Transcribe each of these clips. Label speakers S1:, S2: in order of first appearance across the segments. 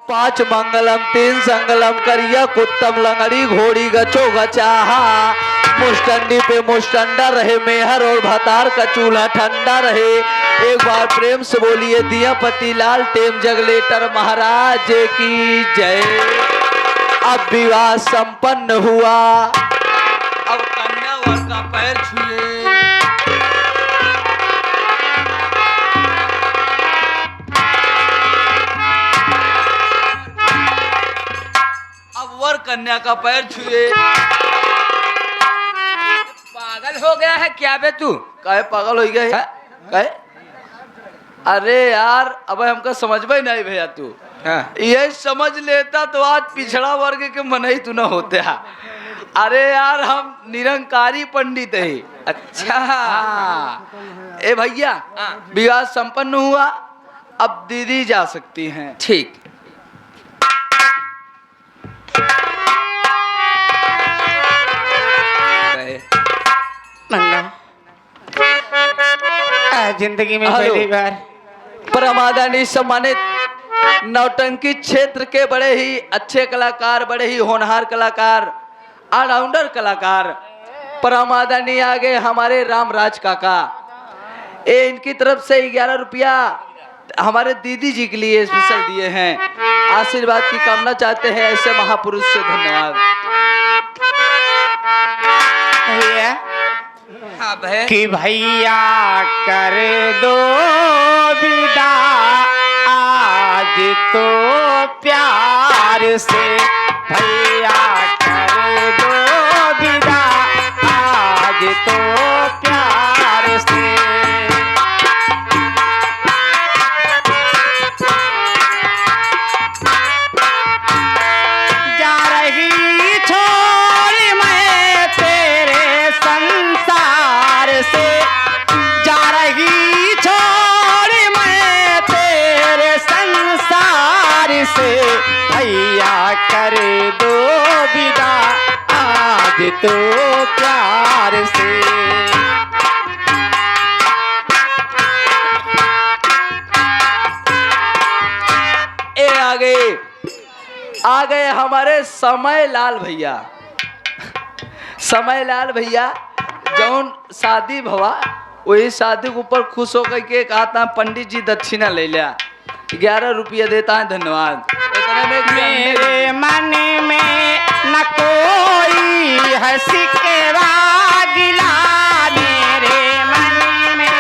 S1: पांच मंगलम तीन संगलम करिया कुत्तम लंगड़ी घोड़ी गचो गचाहा मुस्टंडी पे मुस्टंडा रहे मेहर और भतार का चूल्हा ठंडा रहे। एक बार प्रेम से बोलिए दिया पति लाल टेम जगलेटर महाराज की जय। अब विवाह संपन्न हुआ। अब कन्या वर का पैर छुए। अब वर कन्या का पैर छुए।
S2: पागल हो गया है क्या बे तू?
S1: काहे पागल हो गया है? काहे? अरे यार अब हमको समझ में नहीं भैया तू।
S2: हाँ।
S1: ये समझ लेता तो आज पिछड़ा वर्ग के मन ही तू न होते। अरे यार हम निरंकारी पंडित है।
S2: अच्छा
S1: हाँ। ए भैया विवाह संपन्न हुआ। अब दीदी जा सकती हैं।
S2: ठीक।
S3: जिंदगी में
S1: हेलो।
S3: पहली बार
S1: परमादानी सम्मानित नौटंकी क्षेत्र के बड़े ही अच्छे कलाकार, बड़े ही होनहार कलाकार, ऑलराउंडर कलाकार परमादानी आगे हमारे रामराज काका। ये इनकी तरफ से 11 रुपया हमारे दीदी जी के लिए स्पेशल दिए हैं। आशीर्वाद की कामना चाहते हैं ऐसे महापुरुष से। धन्यवाद
S3: भैया
S2: हाँ भाई
S3: कि भैया कर दो विदा आज तो प्यार से। भैया कर दो विदा आज तो प्यार से। जा रही छोड़ मैं तेरे संसार से। जा रही छोड़ मैं तेरे संसार से। भैया कर दो विदा आज तो प्यार से।
S1: ए आ गए हमारे समय लाल भैया। समय लाल भैया जौन शादी भवा वही शादी के ऊपर खुश होकर के कहा था पंडित जी दक्षिणा ले लिया। 11 रुपया देता है। धन्यवाद। इतने में एक
S3: मेरे मन में न कोई हंसी के गिला। मेरे मन में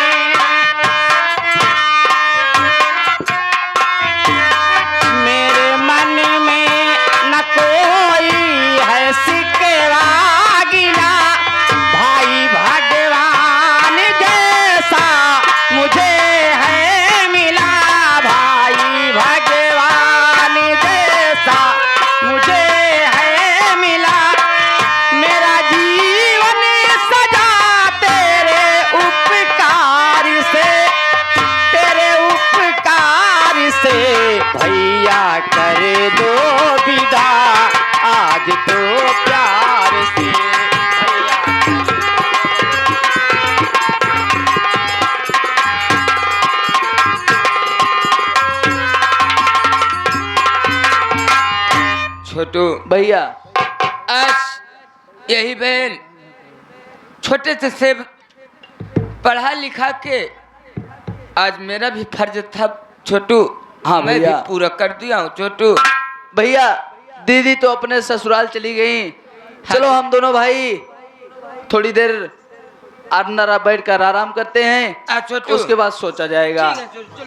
S3: मेरे मन में न कोई हंसी के गिला। भाई भगवान जैसा मुझे है मिला। भाई भगवान जैसा मुझे है मिला। मेरा जीवन सजा तेरे उपकार से। तेरे उपकार से भैया कर दो विदा आज तो प्यार से। भैया
S2: छोटू
S1: भैया
S2: आज यही बहन छोटे से पढ़ा लिखा के आज मेरा भी फर्ज था छोटू।
S1: हाँ
S2: मैं भी
S1: भैया।
S2: पूरा कर दिया हूँ छोटू।
S1: भैया दीदी तो अपने ससुराल चली गई। चलो हम दोनों भाई थोड़ी देर अंदर बैठ कर आराम करते हैं।
S2: छोटू
S1: उसके बाद सोचा जाएगा।
S2: ठीक है, चलो।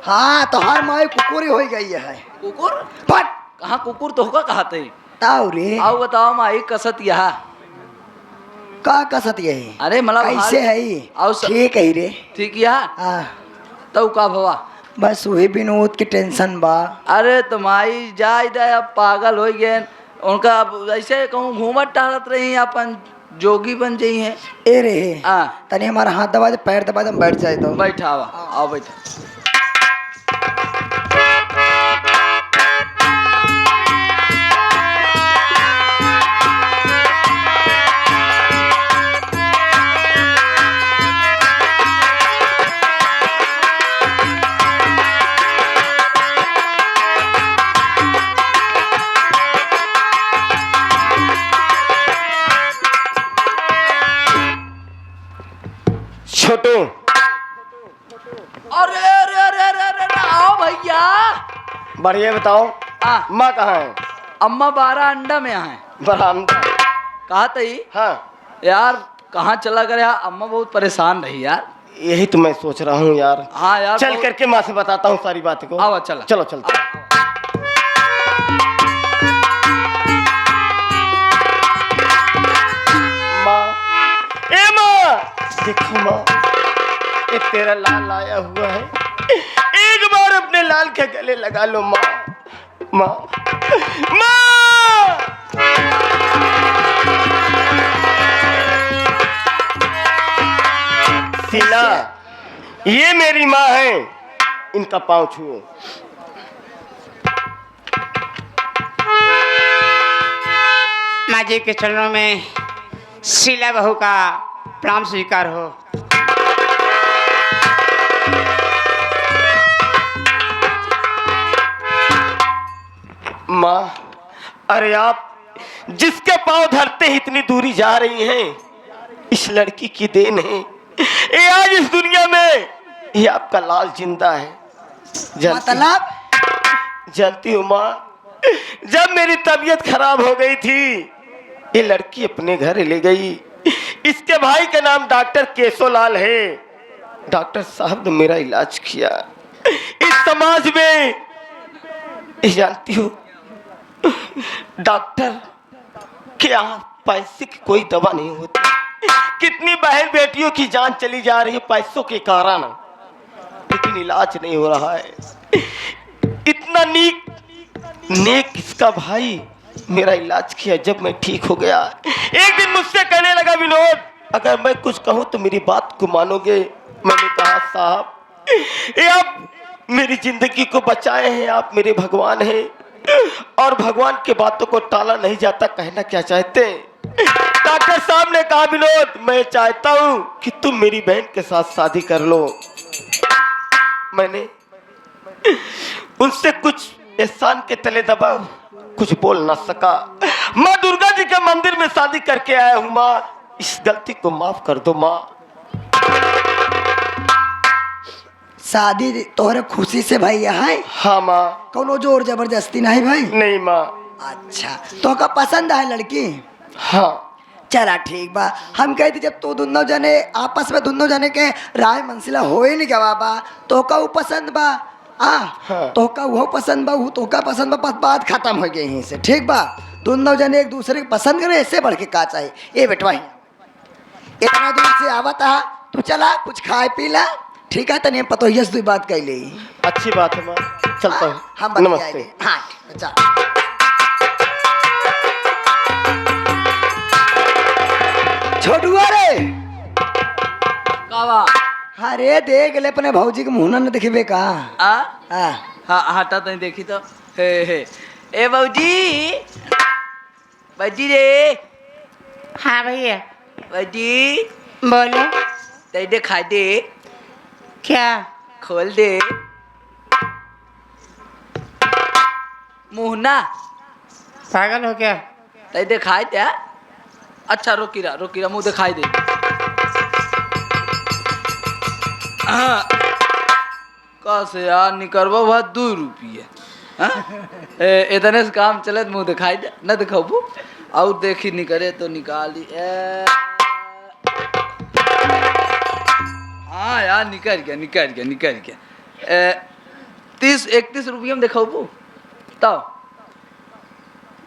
S4: हाँ तो हर माई कुकुरी हो गई है।
S1: कुकुर
S4: बट
S1: कहाँ कुकुर तो होगा कहाँ थे।
S4: ताऊ रे
S1: आओ बताओ माई कसत यहाँ।
S4: का कसत यही
S1: अरे मतलब
S4: कैसे है ये?
S1: आओ
S4: ठीक है रे।
S1: ठीक यहाँ
S4: हाँ
S1: तो का भवा
S4: बस वही विनोद की टेंशन बा।
S1: अरे तुम्हारी जाय जाए अब पागल हो गए उनका। अब ऐसे कहूँ घूमत टहलत रही अपन जोगी बन जाई है।
S4: ए रे
S1: हाँ।
S4: तनी हमारा हाथ दबा दे, पैर दबा दे, हम बैठ जाए तो।
S1: बैठा हुआ आओ बैठा।
S3: छोटू,
S1: अरे अरे अरे अरे अरे अरे, आओ भैया।
S3: बढ़िया बताओ,
S1: हाँ।
S3: माँ कहाँ है?
S1: अम्मा 12 अंडा में है।
S3: बरामदा।
S1: कहा तई
S3: हाँ,
S1: यार कहाँ चला गया? अम्मा बहुत परेशान रही यार।
S3: यही तो मैं सोच रहा हूँ यार।
S1: हाँ यार
S3: चल करके माँ से बताता हूँ सारी बात को।
S1: आओ चला।
S3: चलो चलते। माँ, ए माँ, देखो माँ, ये तेरा लाल आया हुआ है, एक बार अपने लाल के गले लगा लो माँ। माँ, माँ, शीला, ये मेरी माँ है, इनका पाँव छुओ।
S5: माँ जी के चरणों में शीला बहू का प्रणाम स्वीकार हो।
S3: माँ, अरे आप जिसके पाँव धरते ही इतनी दूरी जा रही हैं, इस लड़की की देन है। ये आज इस दुनिया में ये आपका लाल जिंदा है।
S4: मतलब
S3: जानती हूँ माँ, जब मेरी तबीयत खराब हो गई थी, ये लड़की अपने घर ले गई। इसके भाई का नाम डॉक्टर केशोलाल है। डॉक्टर साहब ने मेरा इलाज किया। इस समाज में ये जानती हो, डॉक्टर के यहाँ पैसे की कोई दवा नहीं होती। कितनी बहन बेटियों की जान चली जा रही है पैसों के कारण, लेकिन इलाज नहीं हो रहा है। इतना नेक इसका भाई मेरा इलाज किया। जब मैं ठीक हो गया, एक दिन मुझसे कहने लगा, विनोद अगर मैं कुछ कहूँ तो मेरी बात को मानोगे? मैंने कहा साहब, ये आप मेरी जिंदगी को बचाए हैं, आप मेरे भगवान हैं और भगवान के बातों को टाला नहीं जाता। कहना क्या चाहते हैं? डॉक्टर साहब ने कहा, विनोद मैं चाहता हूं कि तुम मेरी बहन के साथ शादी कर लो। मैंने उनसे कुछ एहसान के तले दबा, कुछ बोल ना सका। माँ दुर्गा जी के मंदिर में शादी करके आया हूँ। माँ इस गलती को माफ कर दो माँ।
S4: शादी तोहरे खुशी से भैया है?
S3: हाँ माँ।
S4: कोनो जोर जबरदस्ती नहीं भाई?
S3: नहीं माँ।
S4: अच्छा, तो का पसंद है लड़की?
S3: हाँ।
S4: चला ठीक बा। हम कहते जब तो दोनों जने आपस में दोनों जने के राय मंसिला हो ही नहीं गवा बा, तो का वो पसंद बा
S3: हाँ।
S4: तो का वो पसंद बा, वो तो का पसंद बा, बस बात खत्म हो गई यहीं से। ठीक बा, दोनों जने एक दूसरे को पसंद करे, इससे बढ़ के का चाहिए? ये बेटवा इतना दूर से आवत है, तू चला कुछ खाए पी ला। ठीक है, तने पतो यस दुई बात कह ले।
S3: अच्छी बात है माँ, चलता हूँ।
S4: हम
S3: नमस्ते।
S4: हाँ अच्छा। छोटुआ रे,
S1: कावा
S4: अरे देख ले अपने भौजी के मुंह न देखबे का?
S1: आ
S4: हाँ
S1: हाँ हटा तो देखी तो हे ए बाबूजी, बाजी रे,
S5: हाँ भैया
S1: बाजी
S5: बोलो।
S1: दे दे खा दे,
S5: क्या?
S1: खोल दे मुंह ना,
S5: पागल हो क्या?
S1: दे दे खाए त्या। अच्छा रोकीरा मुंह दिखाई दे। कैसे यार निकलवा हुआ 2 रुपये इतने से काम चले मुंह दिखाई दे न दिखाबू और देखी निकले तो निकाली। हाँ यार निकल गया 30-31 रुपये में दिखाबू तो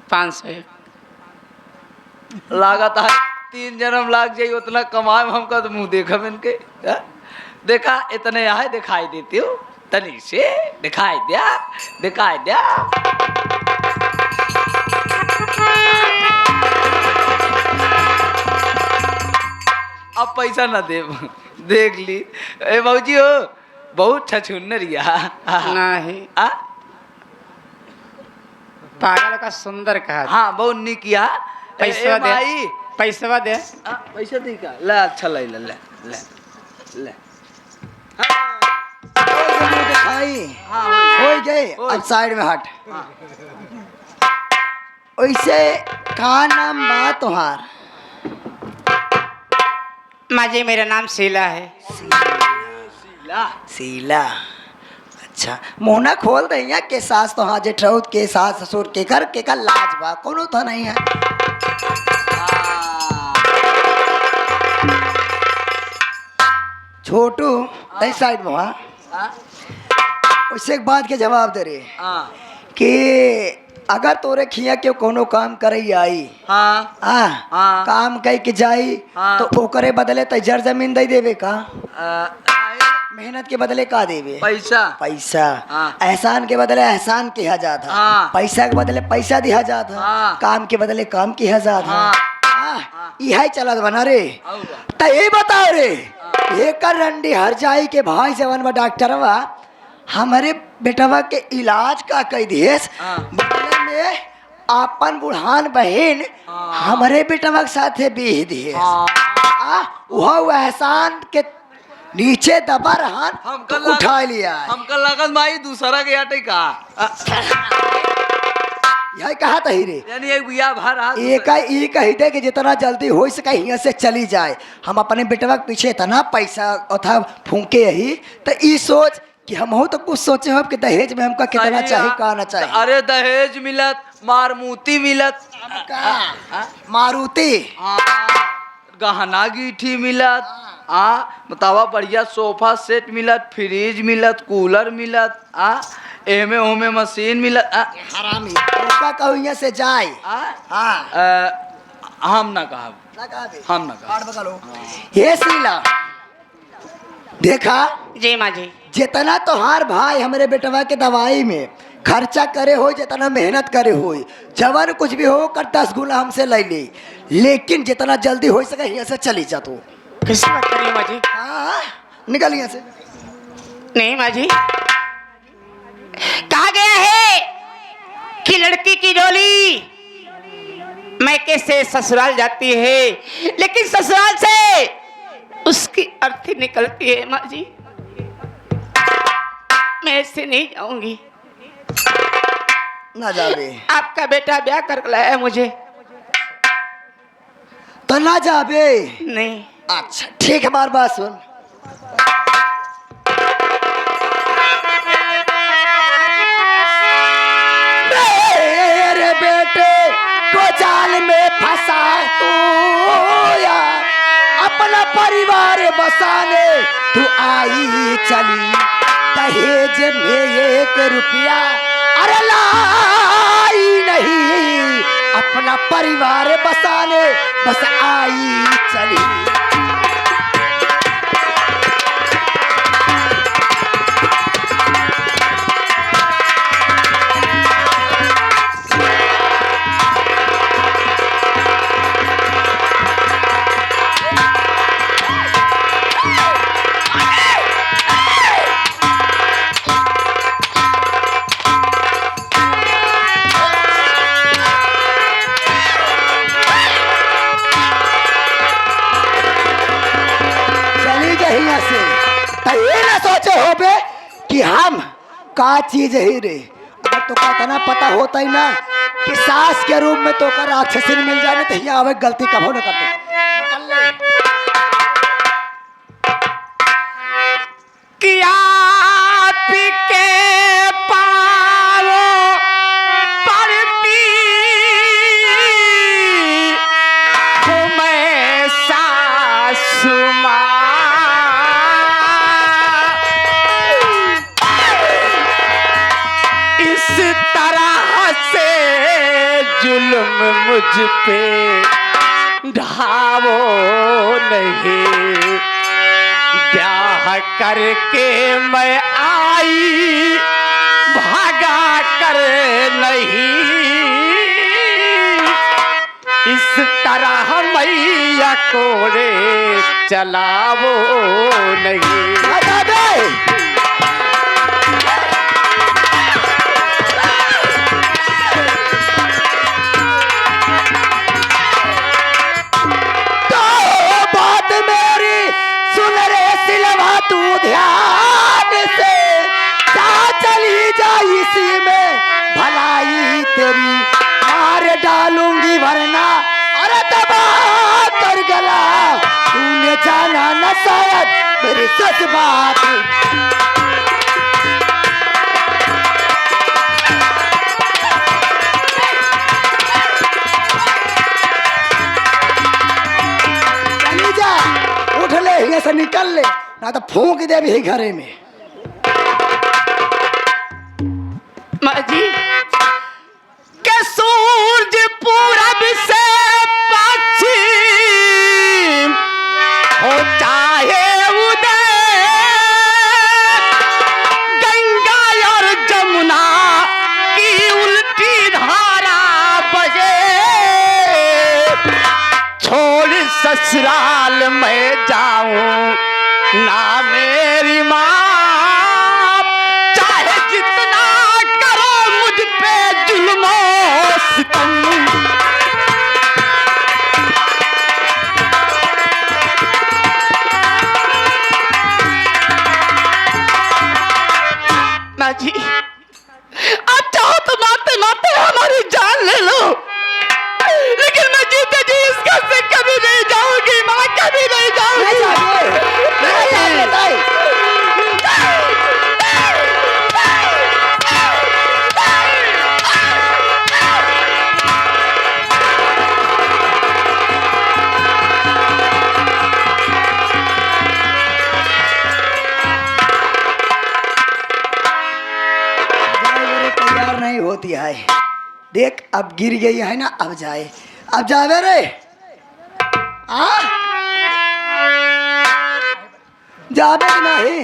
S5: 500
S1: लागत है 3 जन्म लाग जाये उतना कमाए हमका तो मुंह देखा इनके। देखा इतने यहाँ दिखाई देती हो तनी से दिखाई दिया अब पैसा ना दे देख ली ए बाबूजी हो बहुत छछुन्नरिया
S5: नहीं
S1: आ
S5: पागल का सुंदर कहा
S1: हाँ बहुत निकिया
S5: पैसा दे
S1: माई
S5: पैसा दे
S1: पैसा दी का ले अच्छा ले ले ले ले ले
S4: दिखाई
S1: हाँ
S4: हो गए
S1: होई।
S4: अब साइड में हट
S1: हाँ।
S4: वैसे का नाम बा तुहार?
S5: माँ जी मेरा नाम शीला है।
S4: शीला। अच्छा मोहना खोल दे यहाँ के सास तो हाँ जेठरौत के सास ससुर के कर लाज बा कोनो तो नहीं है। छोटू तई साइड में वहाँ उससे एक बात के जवाब दे रे कि अगर तोरे खिया के कोनो काम करे आई
S1: हाँ हाँ।
S4: काम कह के जाई
S1: हाँ।
S4: तो ओकरे बदले तो जर जमीन दे देवे का? मेहनत के बदले का देवे?
S1: पैसा
S4: पैसा।
S1: हाँ।
S4: एहसान के बदले एहसान किया जाता।
S1: हाँ।
S4: पैसा के बदले पैसा दिया जाता।
S1: हाँ।
S4: काम के बदले काम किया जाता।
S1: हाँ।
S4: यही चलत बना रे। तो ये बताओ रे एक रंडी हर जाई के भाई जवन बा डॉक्टरवा हमारे बेटवा के इलाज का कह दिएस बदले में आपन बुढ़ान बहन हमारे बेटवा के साथे बीह दिएस। वह एहसान के नीचे दबा रहन
S1: हमका
S4: तो उठा लिया।
S1: हमका लगन माई दूसरा के आटे का
S4: यही कहा तही रे
S1: यानी एक बिया भर
S4: एक ही कही दे कि जितना जल्दी हो सके यहाँ से चली जाए। हम अपने बेटवा के पीछे इतना पैसा था फूके यही तो ई सोच कि हम हो तो कुछ सोचे हो कि दहेज में हमका कितना चाहिए का ना चाहिए।
S1: अरे दहेज मिलत मारमूती मिलत
S4: मारुति
S1: गहना गीठी मिलत बतावा बढ़िया सोफा सेट मिलत फ्रिज मिलत कूलर मिलत एमे ओमे मशीन मिलत
S4: हरामी ओका कहू यहाँ से जाए।
S1: हम ना कहब हम ना कहब।
S4: ये शीला देखा
S5: जी माँ जी
S4: जितना तोहार भाई हमारे बेटवा के दवाई में खर्चा करे हो जितना मेहनत करे हो जवन कुछ भी हो कर 10 गुना हमसे ले ले लेकिन जितना जल्दी हो सके यहाँ से चली जा तू।
S5: किसी बात करिए माँ जी।
S4: हाँ निकल यहाँ से।
S5: नहीं माँ जी कहा गया है कि लड़की की डोली मैके से ससुराल जाती है लेकिन ससुराल से उसकी अर्थी निकलती है। माँ जी मैं ऐसे नहीं जाऊंगी।
S4: ना जाबे
S5: आपका बेटा ब्याह कर लाया मुझे।
S4: तो ना जाबे।
S5: नहीं
S4: अच्छा ठीक है बार बात सुन। मेरे बेटे को जाल में फंसा तू यार अपना परिवार बसाने तू आई चली दहेज में 1 रुपया अरे लाई नहीं अपना परिवार बसाने बस आई चली। कि हम का चीज ही रे अगर तो का इतना पता होता ही ना कि सास के रूप में तो कर राक्षसी मिल जाने तो यहाँ आवे गलती कभो न करते।
S5: किया के पारो पड़ती मैं सासु माँ इस तरह से जुल्म मुझ पे ढावो नहीं ब्याह करके मैं आई भागा कर नहीं, इस तरह मैया कोड़े चलावो नहीं।
S4: आजा बे। तो बात मेरी सुन रे सिलवा तू ध्यान से, जा चली जा इसी में भलाई तेरी मार डालूंगी वरना अरे दबा कर गला, तूने जाना न शायद मेरी सच बात। चली जा, उठ ले यहाँ से निकल ले, ना तो फूंक दे भी घरे में।
S5: माँ जी के सूरज पूरब से पश्चिम हो चाहे उदय, गंगा और जमुना की उल्टी धारा बहे, छोड़ ससुराल में जाऊं ना मेरी माँ, चाहे जितना करो मुझ पे जुल्मो सितम। माँ जी आप चाहो तो मारते मारते हमारी जान ले लो, लेकिन मैं जीते जी इस घर से कभी नहीं जाऊंगी माँ, कभी नहीं जाऊंगी।
S4: तैयार नहीं होती है, देख अब गिर गई है ना, अब जाए, अब जावे रे। आ जावे कि नहीं?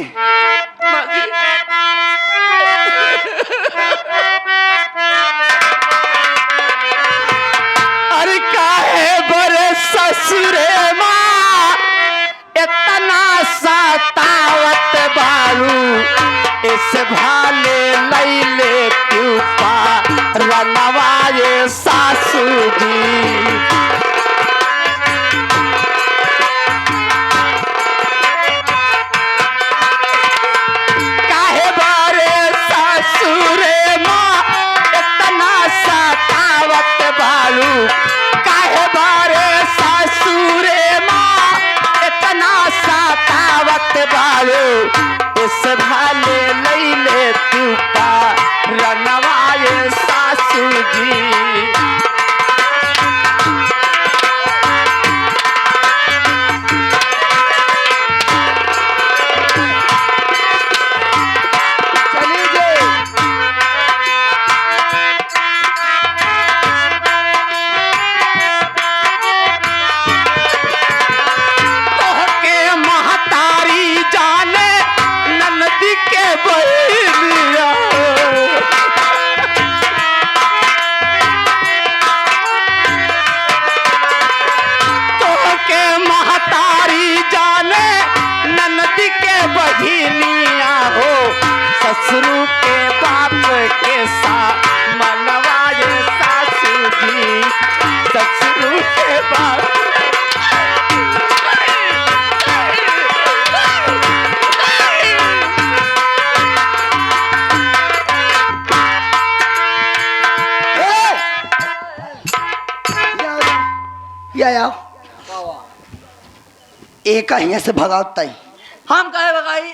S5: अरे काहे बरे ससुरे माँ इतना सतावत बारू, इस भाले नहीं ले क्यों पा रनवाए सासू जी। काहे बारे ससुरे माँ इतना सतावत बारू, काहे बारे ससुरे माँ इतना सतावत बारू, इस भाले नहीं ले तू पा रनवाए सासू जी।
S4: चली जे।
S5: तोहके महतारी जाने ननदी के बहिनिया, तोहके महतारी जाने ननदी के बहिनिया हो, ससुरु के बाप के साथ मनवाए सासू जी, ससुरु के बाप।
S4: या एक यहाँ से भगाओ तई,
S1: हम कहे बगाई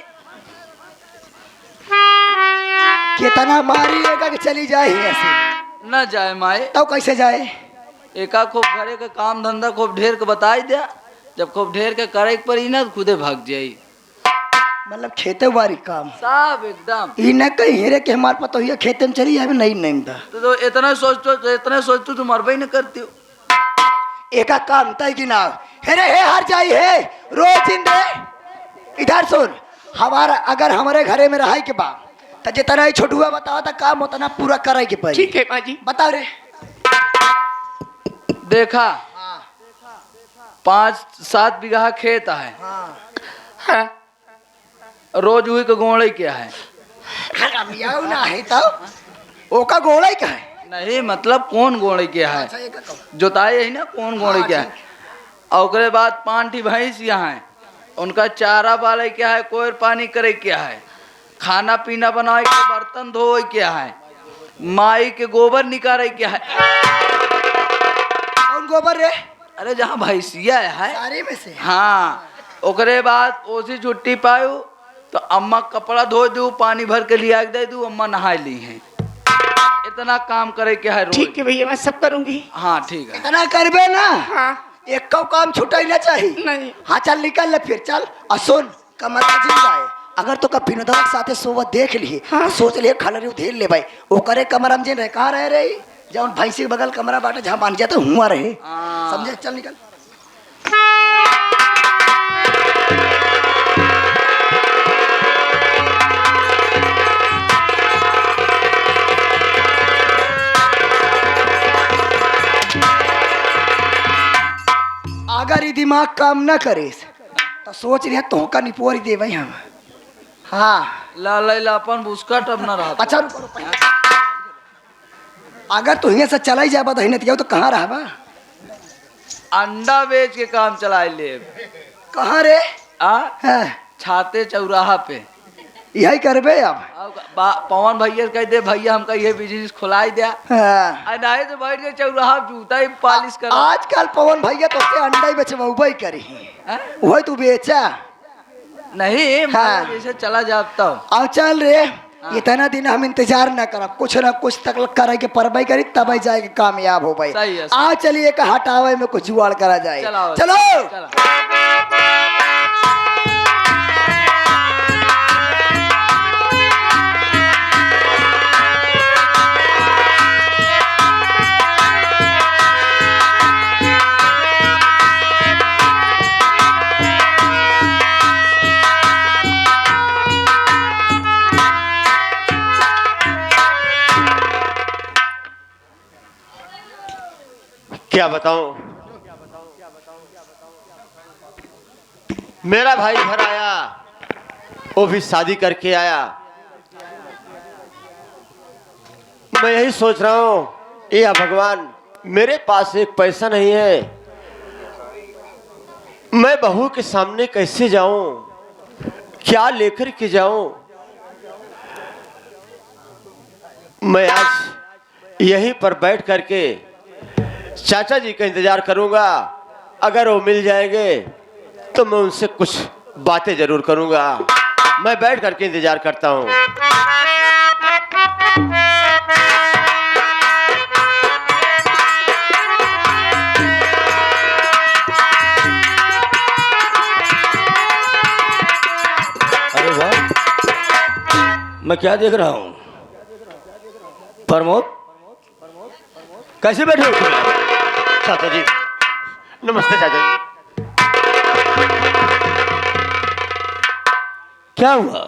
S4: कितना मारिएगा कि चली जाए यहाँ से,
S1: न जाए माए,
S4: तब कैसे जाए?
S1: एका खूब घरे के काम धंधा खूब ढेर के बताई दिया, जब खूब ढेर के करे के पड़ी ना तो खुदे भाग जाई।
S4: मतलब खेते बारी काम
S1: सब एकदम
S4: ई न कहीं हेरे के हमारे पता हुआ खेते में चली जाए, नहीं नहीं था
S1: तो इतना सोचतो तुम मरबई न करती हो।
S4: एका काम तय कि ना हेरे हे हार जाई है रोज इन दे इधर सुन, हमारा अगर हमारे घरे में रहा के बा तो जितना ही छोटुआ बताओ तो काम उतना पूरा करे के पड़ी।
S5: ठीक है माँ जी।
S4: बताओ रे।
S1: देखा 5-7 बीघा खेत है,
S5: हाँ
S1: रोज हुई के गोड़े क्या है?
S4: हरामियाऊ ना है तो ओका गोड़ा ही का है।
S1: नहीं मतलब कौन गोड़े क्या है?
S4: अच्छा, ये का कहूं।
S1: जोताए है ना कौन गोड़े क्या है? और उसके बाद 5 भैंस यहाँ है, उनका चारा वाले क्या है, कोई पानी करे क्या है, खाना पीना बनाए के, बर्तन धोए क्या है, माई के गोबर निकाले क्या है।
S4: कौन गोबर रे?
S1: अरे जहाँ भैंसिया है,
S4: सारे में से।
S1: हाँ। ओकरे बाद ओसी छुट्टी पायू तो अम्मा कपड़ा धो दू, पानी भर के लिया दे दू, अम्मा नहा ली है। इतना काम करे क्या है रोज।
S5: ठीक है भैया, मैं सब करूँगी।
S1: हाँ ठीक है।
S4: इतना करबे ना,
S5: हाँ
S4: एक कौ काम छूटा ही ना चाहिए।
S5: नहीं।
S4: हाँ चल निकल ले फिर चल। और सुन, कमरा जिल जाए अगर तो कभी न दवा साथे सोवत देख लिए,
S5: हाँ।
S4: सोच लिए खलरी उधेर ले भाई। वो करे कमरा में जिन रहे, कहाँ रह रही जब भैंसी के बगल कमरा बाटे जहाँ मान जाता हुआ रहे।
S1: हाँ।
S4: समझे? चल निकल। अगर ये दिमाग काम न करे तो सोच रहे तो का निपोरी दे भाई हम। हाँ
S1: लापन उसका टब न रहा।
S4: अच्छा रुको रुको। अगर तू यहाँ से चला ही जाए बता तो कहाँ रहा बा?
S1: अंडा बेच के काम चला ले।
S4: कहाँ रे? हाँ,
S1: छाते चौराहा पे।
S4: यही करबे अब।
S1: पवन भैया कह दे भैया हमका ये बिजनेस खुलाई दिया।
S4: हाँ।
S1: नहीं तो बैठ के चौराहा जूता ही पालिश कर।
S4: आजकल पवन भैया तो उससे अंडा ही बेचवा ही करी।
S1: हाँ?
S4: वही तू बेचा।
S1: नहीं
S4: हाँ।
S1: जैसे चला जाता हूँ।
S4: अब चल रे, इतना दिन हम इंतजार न करब, कुछ न कुछ तक करे के परवाई करी तब ही जाए कामयाब हो भाई।
S1: सही है।
S4: आ चलिए का हटावे में कुछ जुगाड़ करा जाए।
S1: चलो
S4: चलो।
S3: क्या बताऊं, मेरा भाई घर आया, वो भी शादी करके आया। मैं यही सोच रहा हूं, या भगवान मेरे पास एक पैसा नहीं है, मैं बहू के सामने कैसे जाऊं, क्या लेकर के जाऊं। मैं आज यहीं पर बैठ करके चाचा जी का इंतजार करूंगा। अगर वो मिल जाएंगे तो मैं उनसे कुछ बातें जरूर करूंगा। मैं बैठ करके इंतजार करता हूं।
S6: अरे वाह, मैं क्या देख रहा हूँ? प्रमोद, कैसे बैठे हो तुम?
S3: चाचा जी नमस्ते। चाचा जी
S6: क्या हुआ?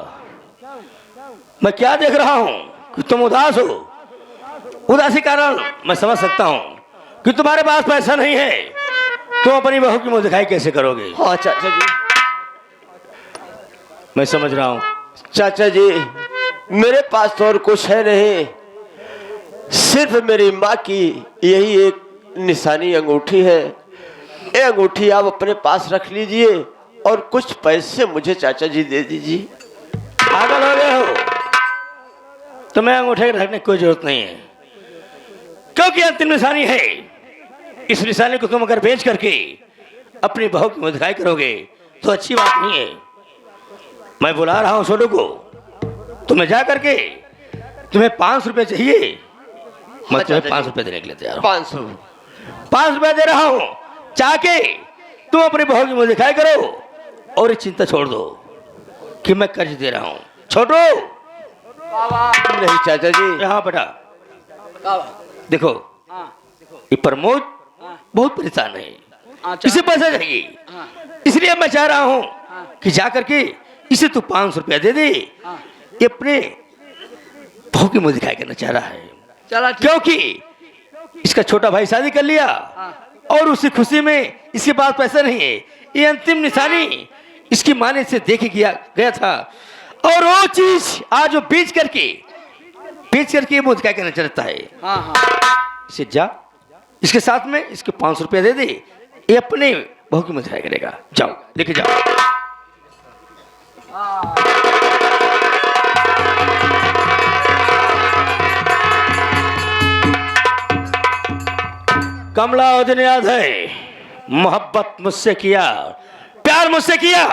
S6: मैं क्या देख रहा हूँ कि तुम उदास हो? उदासी कारण मैं समझ सकता हूँ कि तुम्हारे पास पैसा नहीं है। तुम अपनी बहू की मुँह दिखाई कैसे करोगे?
S3: हाँ चाचा जी।
S6: मैं समझ रहा हूँ।
S3: चाचा जी मेरे पास तो और कुछ है नहीं, सिर्फ मेरी माँ की यही एक निशानी अंगूठी है। ये अंगूठी आप अपने पास रख लीजिए और कुछ पैसे मुझे चाचा जी दे दीजिए।
S6: पागल हो गए हो? तुम्हें अंगूठे रखने की कोई जरूरत नहीं है, क्योंकि अंतिम निशानी है। इस निशानी को तुम अगर बेच करके अपनी बहू की मुँह दिखाई करोगे तो अच्छी बात नहीं है। मैं बुला रहा हूँ छोटू को, तुम्हें जा करके तुम्हें 500 रुपये चाहिए। मैं तुम्हें 500 रुपये देने के लिए तैयार हूँ। 500 रुपये दे रहा हूँ, चाहे तुम अपनी बहू की मुँह दिखाई करो और ये चिंता छोड़ दो कि मैं कर्ज दे रहा हूँ। छोटू,
S3: नहीं चाचा जी।
S6: यहाँ बेटा देखो, ये प्रमोद बहुत परेशान है, इसे पैसा चाहिए। इसलिए मैं चाह रहा हूँ कि जा करके इसे तू 500 रुपया दे दे। ये अपने बहू की मुंह दिखाई करना चाह रहा है,
S1: चला ठीक।
S6: क्योंकि इसका छोटा भाई शादी कर लिया और उसी खुशी में इसके पास पैसा नहीं है। ये अंतिम निशानी इसकी माँ ने इसे देखे गया था, और वो चीज आज वो बेच करके मुंह दिखाई करना चाहता है।
S1: हाँ हाँ
S6: इसे जा, इसके साथ में इसके 500 रुपया दे दे, ये अपने बहू की मुंह दिखाई करेगा। जाओ लेके जाओ। कमला उस दिन याद है, मोहब्बत मुझसे किया, प्यार मुझसे किया,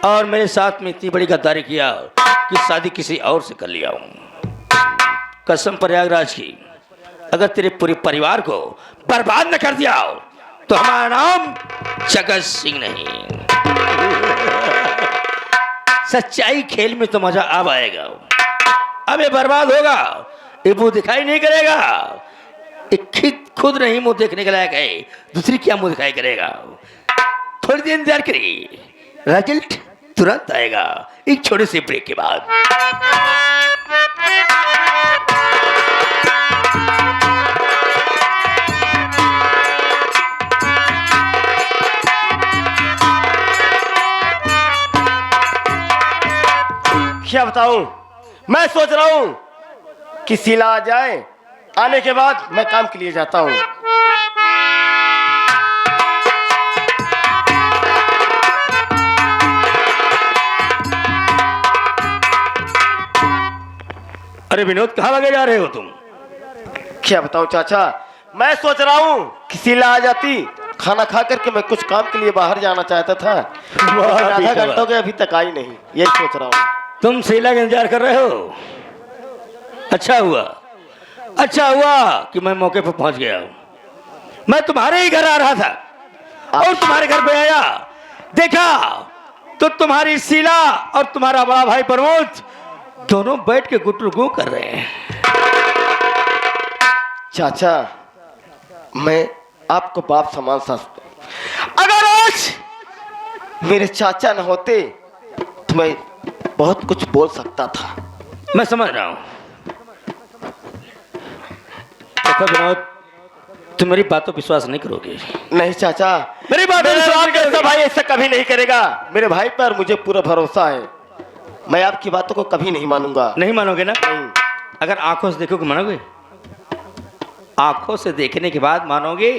S6: और मेरे साथ में इतनी बड़ी गद्दारी किया कि शादी किसी और से कर लिया हूं। कसम प्रयागराज की, अगर तेरे पूरे परिवार को बर्बाद न कर दिया तो हमारा नाम जगत सिंह नहीं। सच्चाई खेल में तो मजा अब आएगा। अब ये बर्बाद होगा, ये मुंह दिखाई नहीं करेगा, खुद नहीं मुंह देखने के लायक है, दूसरी क्या मुंह दिखाई करेगा। थोड़ी देर इंतजार करिए, रिजल्ट तुरंत आएगा एक छोटे से ब्रेक के बाद।
S3: क्या बताऊं, मैं सोच रहा हूं कि शीला आ जाए, आने के बाद मैं काम के लिए जाता हूं।
S6: अरे विनोद, कहाँ लगे जा रहे हो तुम?
S3: क्या बताऊं चाचा, मैं सोच रहा हूं कि शीला आ जाती, खाना खा करके मैं कुछ काम के लिए बाहर जाना चाहता था, आधा घंटा हो गया अभी तक आई नहीं, यही सोच रहा हूं।
S6: तुम शीला का इंतजार कर रहे हो? अच्छा हुआ कि मैं मौके पर पहुंच गया हूं। मैं तुम्हारे ही घर आ रहा था और तुम्हारे घर पे आया, देखा तो तुम्हारी शीला और तुम्हारा बड़ा भाई प्रमोद दोनों बैठ के गुटरगू कर रहे हैं।
S3: चाचा, मैं आपको बाप समान समझता हूं। अगर आज मेरे चाचा न होते तो मैं बहुत कुछ बोल सकता था।
S6: मैं समझ रहा हूं। देखो विनोद, तुम मेरी बात तो विश्वास नहीं करोगे।
S3: नहीं चाचा,
S6: मेरी बात
S3: मेरा भाई ऐसा कभी नहीं करेगा। मेरे भाई पर मुझे पूरा भरोसा है, मैं आपकी बातों को कभी नहीं मानूंगा।
S6: नहीं मानोगे ना?
S3: नहीं।
S6: अगर आंखों से देखोगे मानोगे? आंखों से देखने के बाद मानोगे।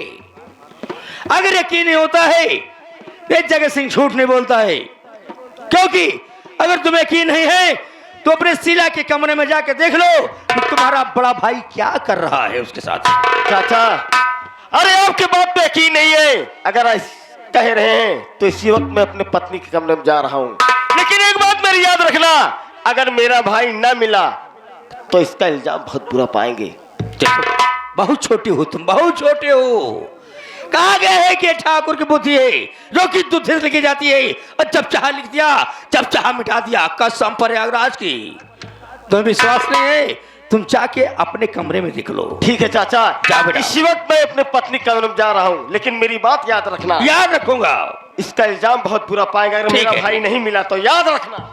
S6: अगर यकीन नहीं होता है, ये जगत सिंह झूठ नहीं बोलता है, क्योंकि अगर तुम्हें यकीन नहीं है तो अपने शीला के कमरे में जाके देख लो कि तुम्हारा बड़ा भाई क्या कर रहा है उसके साथ।
S3: चाचा, अरे आपके बात पे यकीन नहीं है। अगर ऐसा कह रहे हैं तो इसी वक्त मैं अपने पत्नी के कमरे में जा रहा हूँ, लेकिन एक बात मेरी याद रखना, अगर मेरा भाई न मिला तो इसका इल्जाम बहुत बुरा पाएंगे।
S6: देखो, बहुत छोटे हो तुम, बहुत छोटे हो। कहा गया है कि ठाकुर की बुद्धि है जो कि दूध से लिखी जाती है, और जब चाह लिख दिया, जब चाह मिटा दिया। कसम प्रयागराज की, तुम्हें विश्वास नहीं है? तुम जाके अपने कमरे में देख लो।
S3: ठीक है चाचा,
S6: जा बेटा।
S3: इसी वक्त मैं अपने पत्नी के कमरे में जा रहा हूँ, लेकिन मेरी बात याद रखना।
S6: याद रखूंगा।
S3: इसका इल्जाम बहुत बुरा पाएगा। अगर
S6: ठीक
S3: मेरा
S6: है।
S3: भाई नहीं मिला तो याद रखना।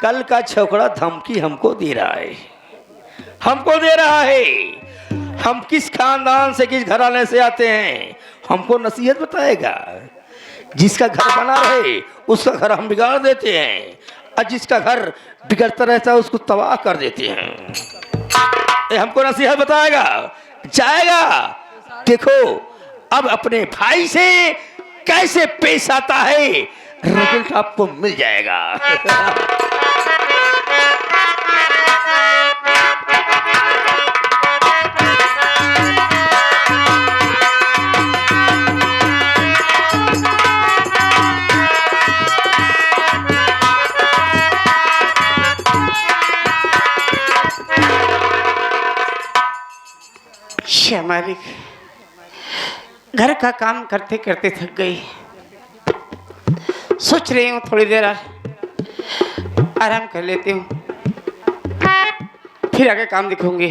S6: कल का छोकरा धमकी हमको दे रहा है, हमको दे रहा है। हम किस खानदान से, किस घराने से आते हैं, हमको नसीहत बताएगा। जिसका घर बना रहे उसका घर हम बिगाड़ देते हैं, और जिसका घर बिगड़ता रहता है उसको तबाह कर देते हैं। ये हमको नसीहत बताएगा, जाएगा। देखो अब अपने भाई से कैसे पेश आता है, रिजल्ट आपको मिल जाएगा।
S5: मालिक, घर का काम करते करते थक गई। सोच रही हूँ थोड़ी देर आराम कर लेती हूँ, फिर आगे काम दिखूंगी।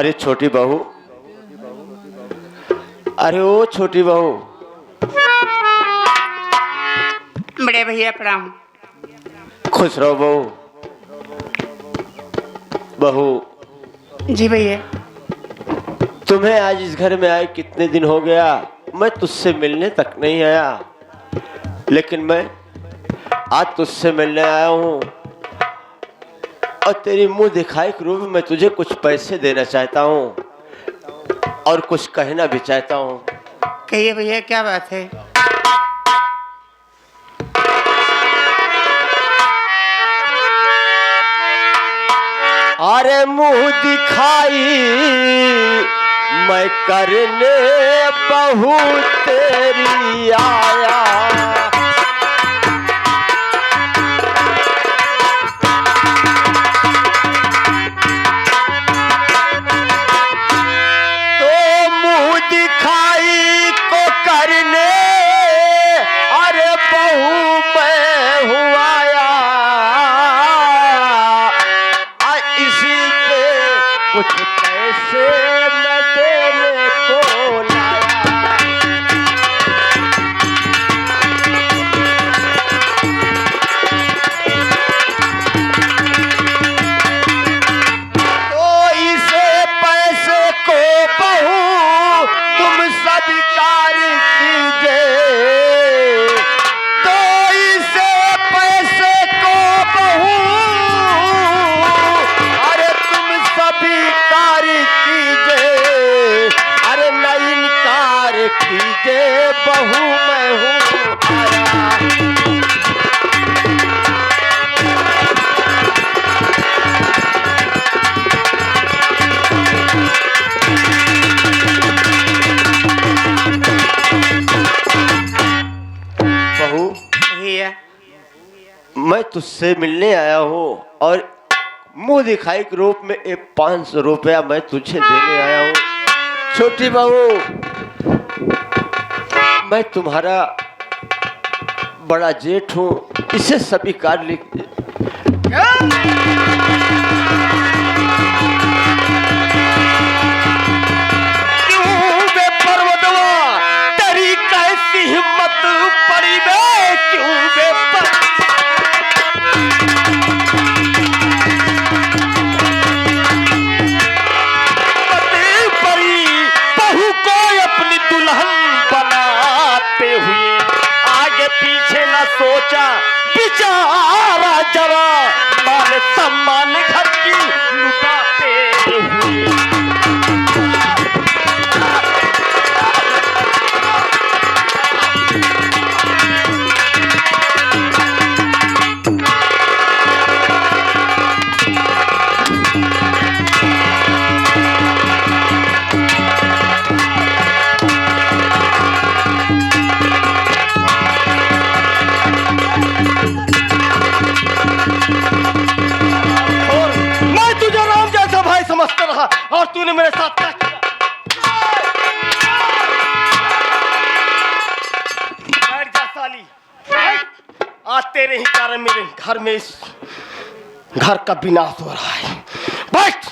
S3: अरे छोटी बहू, अरे ओ छोटी बहू।
S5: बड़े भैया प्रणाम।
S3: खुश रहो बहू। बहू,
S5: जी भैया।
S3: तुम्हें आज इस घर में आए कितने दिन हो गया, मैं तुझसे मिलने तक नहीं आया, लेकिन मैं आज तुझसे मिलने आया हूँ और तेरी मुंह दिखाई के रूप में मैं तुझे कुछ पैसे देना चाहता हूँ और कुछ कहना भी चाहता हूँ।
S5: कहिए भैया, क्या बात है?
S3: अरे मुंह दिखाई मैं करने बहू तेरी आया, तो मुंह दिखाई को करने अरे बहू मैं हूँ आया, इसी पे कुछ पैसे मैं देने को लाया। तो इसे पैसे को बहू तुम स्वीकार कीजिए, तो इसे पैसे को बहू अरे तुम स्वीकार कीजिए, अरे न इनकार कीजिए बहू मैं हूँ आया। बहू,
S5: भैया
S3: मैं तुझसे मिलने आया हूँ और मुंह दिखाई के रूप में एक 500 रुपया मैं तुझे देने आया हूँ। छोटी बहू, मैं तुम्हारा बड़ा जेठ हूँ, इसे स्वीकार लिख दे। क्यों बे पर्वतवा तेरी कैसी हिम्मत पड़ी बे, क्यों बे परी बहू को अपनी दुल्हन बनाते हुए आगे पीछे न सोचा बेचारा जरा, मान सम्मान घर की लुटाते हुए। और मैं तुझे राम जैसा भाई समझता रहा और तूने मेरे साथ क्या किया? बैठ जा साली, आज तेरे ही कारण मेरे घर में इस घर का विनाश हो रहा है। बैठ।